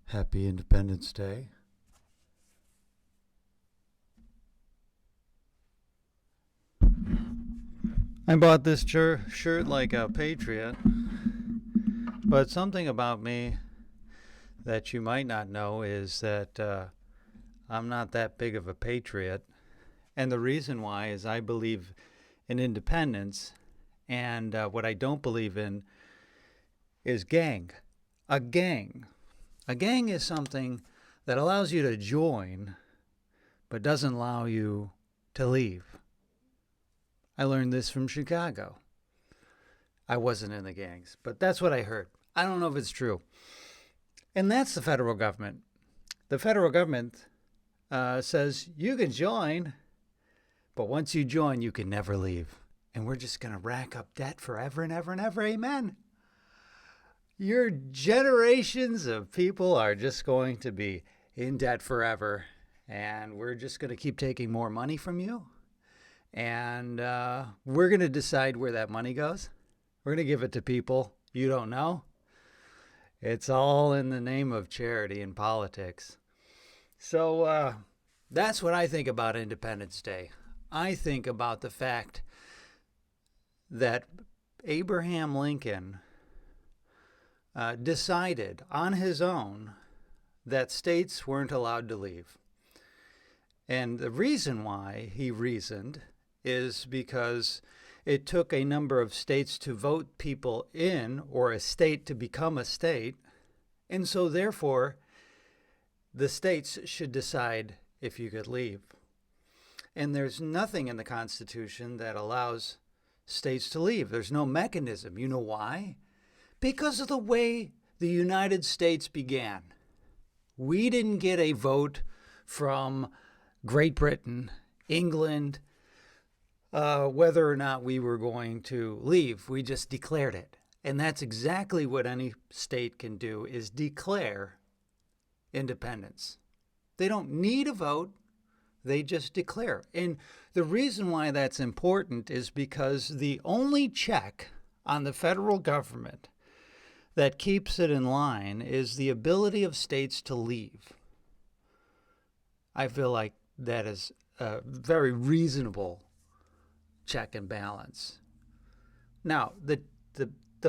Happy Independence Day. I bought this shirt like a patriot, but something about me that you might not know is that I'm not that big of a patriot. And the reason why is I believe in independence, and what I don't believe in is gang. A gang. A gang is something that allows you to join, but doesn't allow you to leave. I learned this from Chicago. I wasn't in the gangs, but that's what I heard. I don't know if it's true. And that's the federal government. The federal government says you can join, but once you join, you can never leave. And we're just going to rack up debt forever and ever and ever. Amen. Your generations of people are just going to be in debt forever. And we're just going to keep taking more money from you. And we're going to decide where that money goes. We're going to give it to people you don't know. It's all in the name of charity and politics. So that's what I think about Independence Day. I think about the fact that Abraham Lincoln decided on his own that states weren't allowed to leave. And the reason why he reasoned is because it took a number of states to vote people in, or a state to become a state. And so therefore, the states should decide if you could leave. And there's nothing in the Constitution that allows states to leave. There's no mechanism. You know why? Because of the way the United States began. We didn't get a vote from Great Britain, England, whether or not we were going to leave. We just declared it. And that's exactly what any state can do, is declare independence. They don't need a vote. They just declare. And the reason why that's important is because the only check on the federal government that keeps it in line is the ability of states to leave. I feel like that is a very reasonable check and balance. Now, the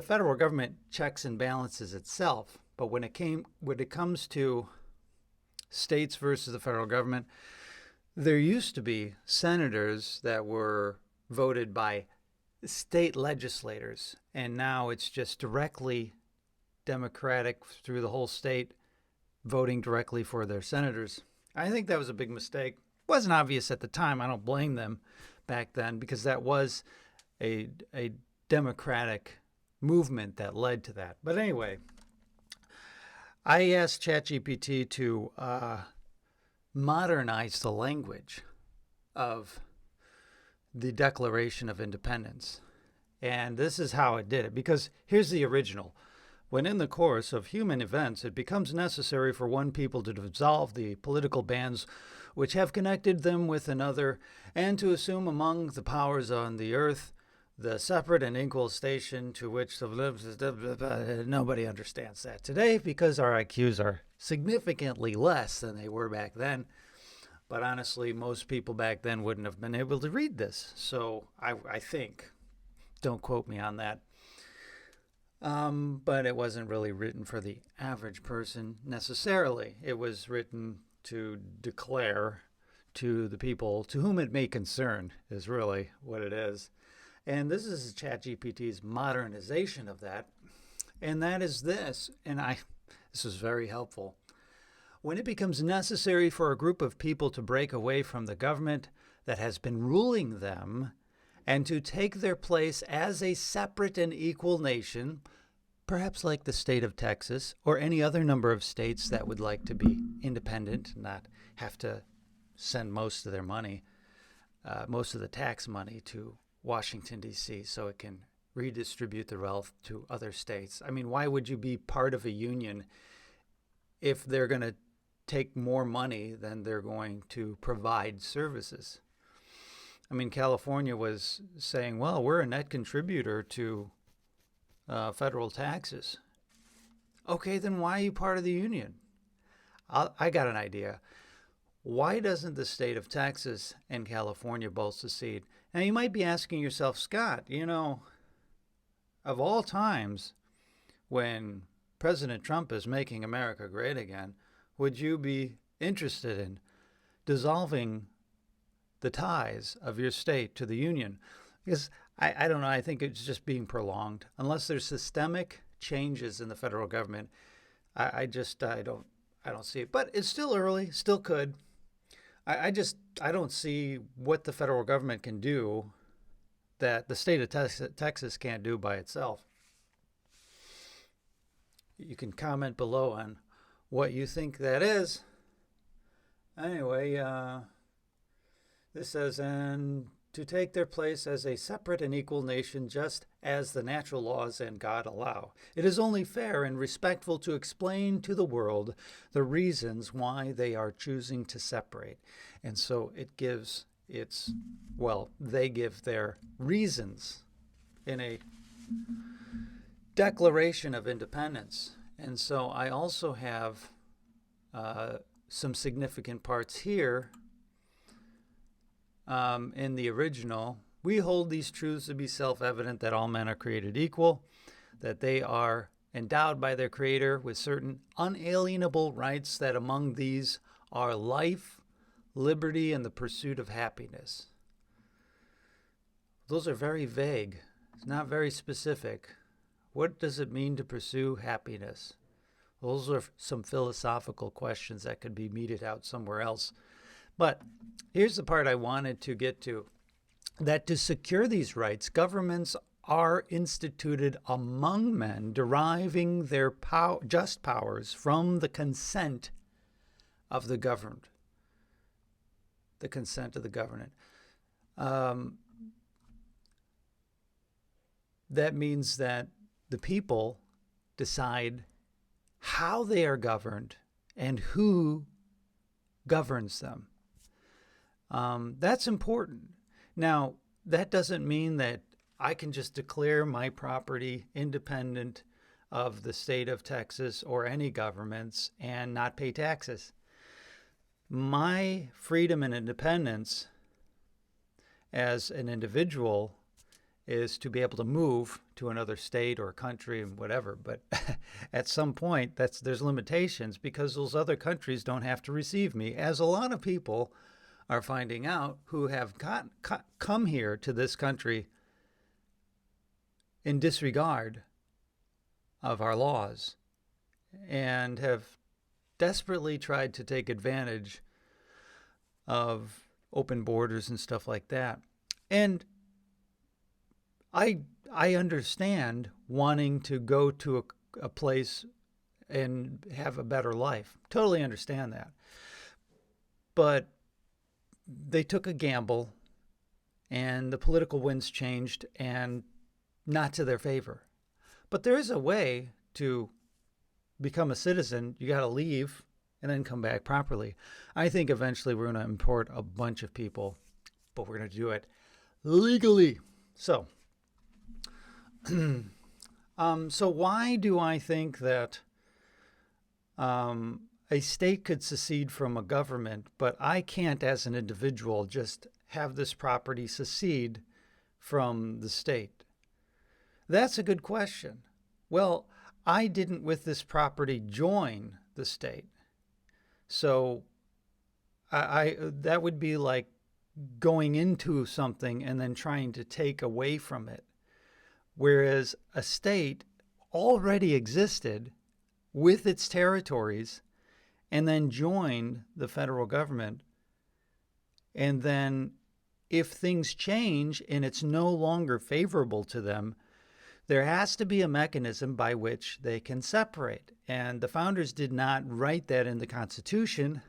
federal government checks and balances itself, but when it comes to states versus the federal government, there used to be senators that were voted by state legislators, and now it's just directly Democratic through the whole state, voting directly for their senators. I think that was a big mistake. It wasn't obvious at the time. I don't blame them back then, because that was a democratic movement that led to that. But anyway, I asked ChatGPT to modernize the language of the Declaration of Independence. And this is how it did it, because here's the original. When in the course of human events it becomes necessary for one people to dissolve the political bands which have connected them with another, and to assume among the powers on the earth the separate and equal station to which the nobody understands that today, because our IQs are significantly less than they were back then. But honestly, most people back then wouldn't have been able to read this. So I think, don't quote me on that. But it wasn't really written for the average person necessarily. It was written to declare to the people to whom it may concern, is really what it is. And this is ChatGPT's modernization of that. And that is this, and this is very helpful. When it becomes necessary for a group of people to break away from the government that has been ruling them and to take their place as a separate and equal nation, perhaps like the state of Texas or any other number of states that would like to be independent, not have to send most of their money, most of the tax money to Washington, D.C., so it can redistribute the wealth to other states. I mean, why would you be part of a union if they're going to take more money than they're going to provide services? I mean, California was saying, well, we're a net contributor to federal taxes. Okay, then why are you part of the union? I got an idea. Why doesn't the state of Texas and California both secede? Now, you might be asking yourself, Scott, of all times when President Trump is making America great again, would you be interested in dissolving the ties of your state to the Union? Because I don't know, I think it's just being prolonged. Unless there's systemic changes in the federal government, I don't see it. But it's still early, still could. I don't see what the federal government can do that the state of Texas can't do by itself. You can comment below on what you think that is. Anyway, this says, and to take their place as a separate and equal nation just as the natural laws and God allow. It is only fair and respectful to explain to the world the reasons why they are choosing to separate. And so it gives they give their reasons in a Declaration of Independence. And so I also have some significant parts here in the original. We hold these truths to be self-evident, that all men are created equal, that they are endowed by their Creator with certain unalienable rights, that among these are life, liberty, and the pursuit of happiness. Those are very vague. It's not very specific. What does it mean to pursue happiness? Those are some philosophical questions that could be meted out somewhere else. But here's the part I wanted to get to, that to secure these rights, governments are instituted among men, deriving their just powers from the consent of the governed. The consent of the governed. That means that the people decide how they are governed and who governs them. That's important. Now, that doesn't mean that I can just declare my property independent of the state of Texas or any governments and not pay taxes. My freedom and independence as an individual is to be able to move to another state or country and whatever. But at some point, there's limitations, because those other countries don't have to receive me, as a lot of people are finding out who have come here to this country in disregard of our laws and have desperately tried to take advantage of open borders and stuff like that. And I understand wanting to go to a place and have a better life. Totally understand that. But they took a gamble, and the political winds changed, and not to their favor. But there is a way to become a citizen. You got to leave and then come back properly. I think eventually we're going to import a bunch of people, but we're going to do it legally. So why do I think that a state could secede from a government, but I can't, as an individual, just have this property secede from the state? That's a good question. Well, I didn't, with this property, join the state. So that would be like going into something and then trying to take away from it. Whereas a state already existed with its territories and then joined the federal government. And then if things change and it's no longer favorable to them, there has to be a mechanism by which they can separate. And the founders did not write that in the Constitution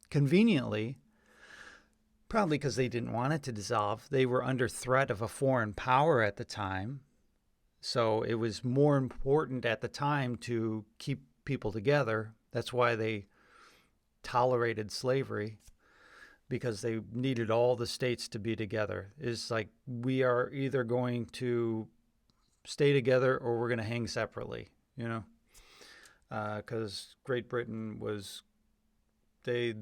conveniently, probably because they didn't want it to dissolve. They were under threat of a foreign power at the time. So it was more important at the time to keep people together. That's why they tolerated slavery, because they needed all the states to be together. It's like, we are either going to stay together or we're going to hang separately, because Great Britain was they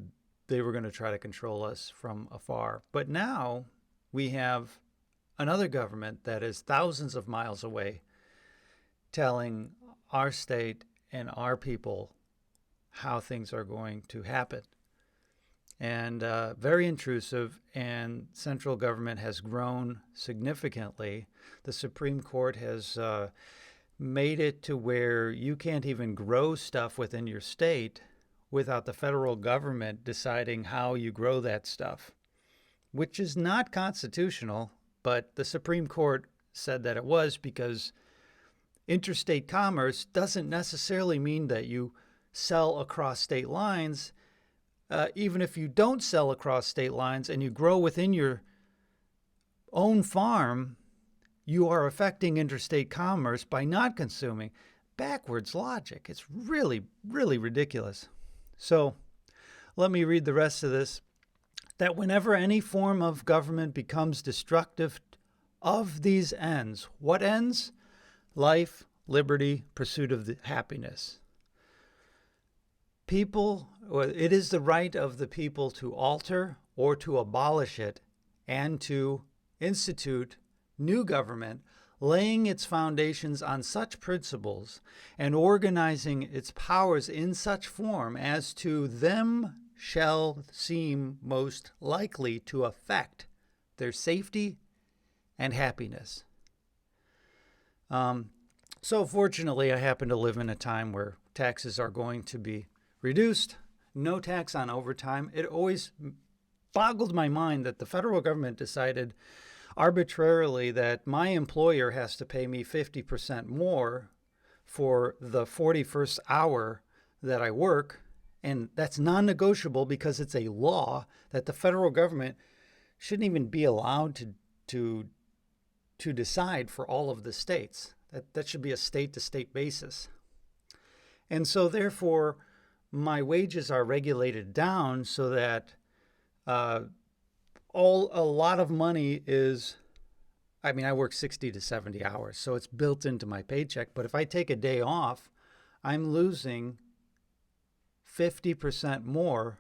they were going to try to control us from afar. But now we have another government that is thousands of miles away telling our state and our people how things are going to happen. And very intrusive, and central government has grown significantly. The Supreme Court has made it to where you can't even grow stuff within your state without the federal government deciding how you grow that stuff, which is not constitutional, but the Supreme Court said that it was, because interstate commerce doesn't necessarily mean that you sell across state lines. Even if you don't sell across state lines and you grow within your own farm, you are affecting interstate commerce by not consuming. Backwards logic. It's really, really ridiculous. So let me read the rest of this. That whenever any form of government becomes destructive of these ends, what ends? Life, liberty, pursuit of happiness. It is the right of the people to alter or to abolish it and to institute new government, laying its foundations on such principles and organizing its powers in such form as to them shall seem most likely to affect their safety and happiness. So fortunately, I happen to live in a time where taxes are going to be reduced, no tax on overtime. It always boggled my mind that the federal government decided arbitrarily that my employer has to pay me 50% more for the 41st hour that I work. And that's non-negotiable because it's a law that the federal government shouldn't even be allowed to decide for all of the states. That should be a state-to-state basis. And so therefore, my wages are regulated down so that a lot of money is, I work 60 to 70 hours, so it's built into my paycheck. But if I take a day off, I'm losing 50% more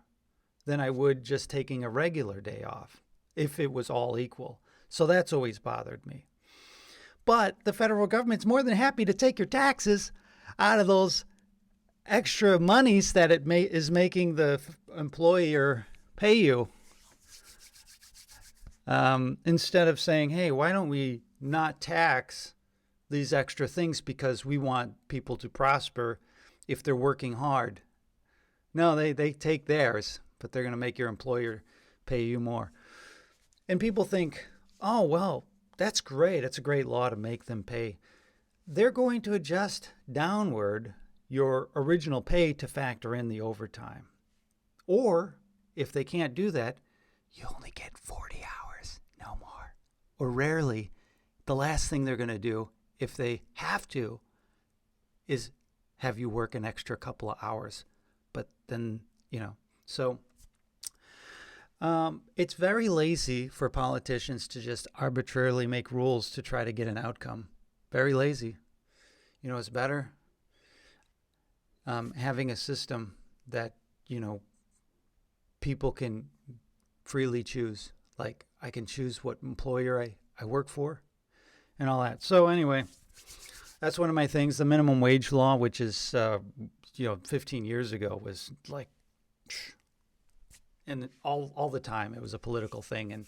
than I would just taking a regular day off if it was all equal. So that's always bothered me. But the federal government's more than happy to take your taxes out of those extra monies that it is making the employer pay you, instead of saying, hey, why don't we not tax these extra things because we want people to prosper if they're working hard. No, they take theirs, but they're going to make your employer pay you more. And people think, oh, well, that's great. It's a great law to make them pay. They're going to adjust downward your original pay to factor in the overtime. Or if they can't do that, you only get 40 hours, no more. Or rarely, the last thing they're going to do, if they have to, is have you work an extra couple of hours. But then, so it's very lazy for politicians to just arbitrarily make rules to try to get an outcome. Very lazy. It's better having a system that, people can freely choose. Like, I can choose what employer I work for and all that. So anyway, that's one of my things. The minimum wage law, which is, 15 years ago was like, and all the time it was a political thing.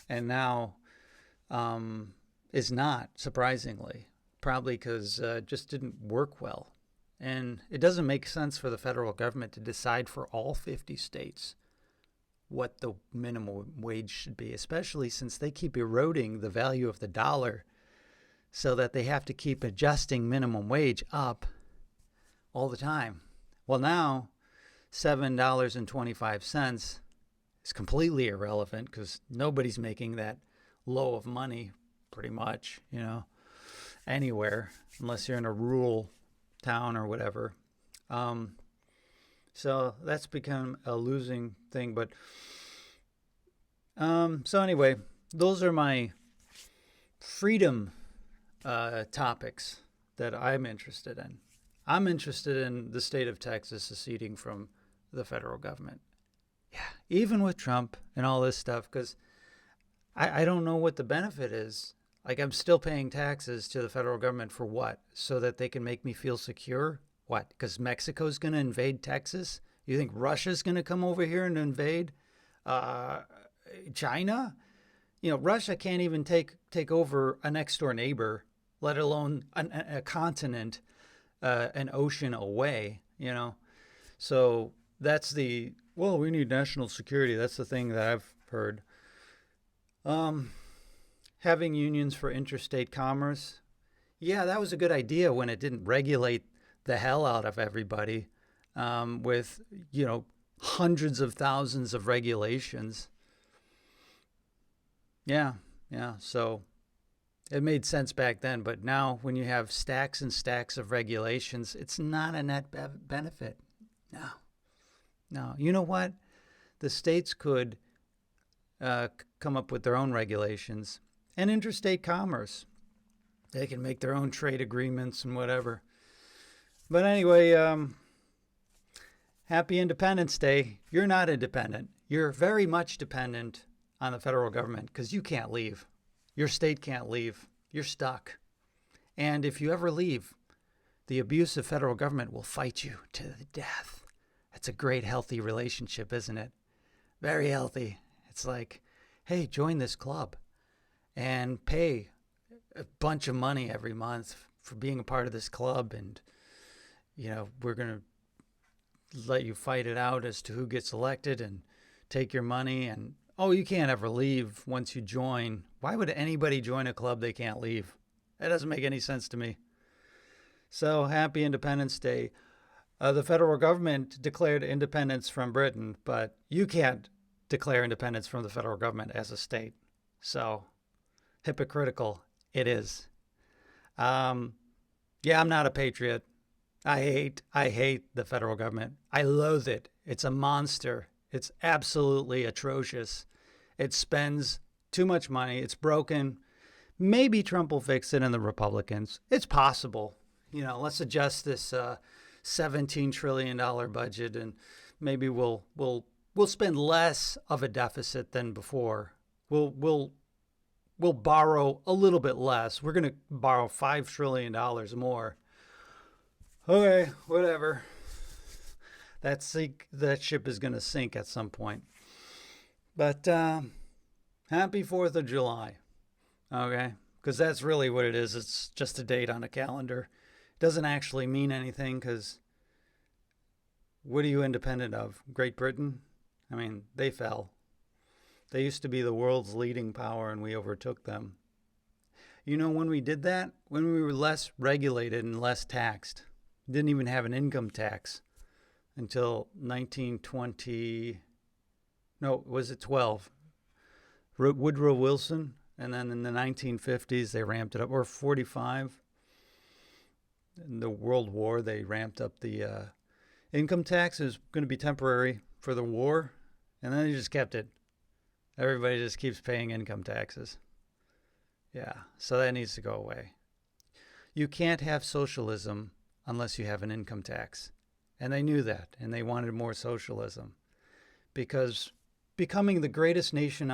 And now is not, surprisingly, probably because it just didn't work well. And it doesn't make sense for the federal government to decide for all 50 states what the minimum wage should be, especially since they keep eroding the value of the dollar so that they have to keep adjusting minimum wage up all the time. Well, now $7.25 is completely irrelevant because nobody's making that low of money pretty much, anywhere, unless you're in a rural town or whatever. So that's become a losing thing. But so anyway, those are my freedom topics that I'm interested in. I'm interested in the state of Texas seceding from the federal government. Even with Trump and all this stuff, because I don't know what the benefit is. Like, I'm still paying taxes to the federal government for what? So that they can make me feel secure? What? Because Mexico's going to invade Texas? You think Russia's going to come over here and invade China? Russia can't even take over a next door neighbor, let alone a continent, an ocean away. So that's we need national security. That's the thing that I've heard. Having unions for interstate commerce. Yeah, that was a good idea when it didn't regulate the hell out of everybody with, hundreds of thousands of regulations. Yeah. So it made sense back then. But now when you have stacks and stacks of regulations, it's not a net benefit. No. You know what? The states could come up with their own regulations and interstate commerce. They can make their own trade agreements and whatever. But anyway, happy Independence Day. You're not independent. You're very much dependent on the federal government because you can't leave. Your state can't leave. You're stuck. And if you ever leave, the abusive federal government will fight you to the death. It's a great, healthy relationship, isn't it? Very healthy. It's like, hey, join this club and pay a bunch of money every month for being a part of this club. And, we're going to let you fight it out as to who gets elected and take your money. And, you can't ever leave once you join. Why would anybody join a club they can't leave? That doesn't make any sense to me. So happy Independence Day. The federal government declared independence from Britain, but you can't declare independence from the federal government as a state. So hypocritical it is. I'm not a patriot. I hate the federal government. I loathe it. It's a monster. It's absolutely atrocious. It spends too much money. It's broken. Maybe Trump will fix it and the Republicans. It's possible. Let's adjust this $17 trillion budget and maybe we'll spend less of a deficit than before. We'll borrow a little bit less. We're going to borrow $5 trillion more. Okay, whatever. That ship is going to sink at some point. But happy 4th of July. Okay? Because that's really what it is. It's just a date on a calendar. It doesn't actually mean anything because what are you independent of? Great Britain? I mean, they fell. They used to be the world's leading power and we overtook them. When we did that? When we were less regulated and less taxed. Didn't even have an income tax until 1920. No, was it 12? Woodrow Wilson. And then in the 1950s, they ramped it up. Or 45. In the World War, they ramped up the income tax. It was going to be temporary for the war. And then they just kept it. Everybody just keeps paying income taxes. Yeah, so that needs to go away. You can't have socialism unless you have an income tax. And they knew that, and they wanted more socialism. Because becoming the greatest nation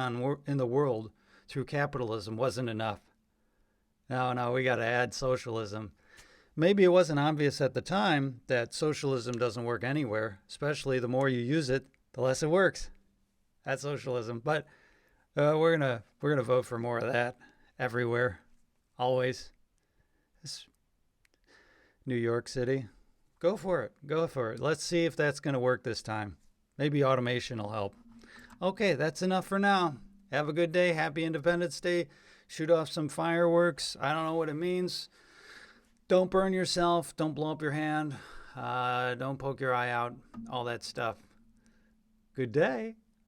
in the world through capitalism wasn't enough. No, we got to add socialism. Maybe it wasn't obvious at the time that socialism doesn't work anywhere, especially the more you use it, the less it works. That's socialism. But we're gonna vote for more of that everywhere, always. It's New York City, go for it. Let's see if that's gonna work this time. Maybe automation will help. Okay, that's enough for now. Have a good day. Happy Independence Day. Shoot off some fireworks. I don't know what it means. Don't burn yourself. Don't blow up your hand. Don't poke your eye out. All that stuff. Good day.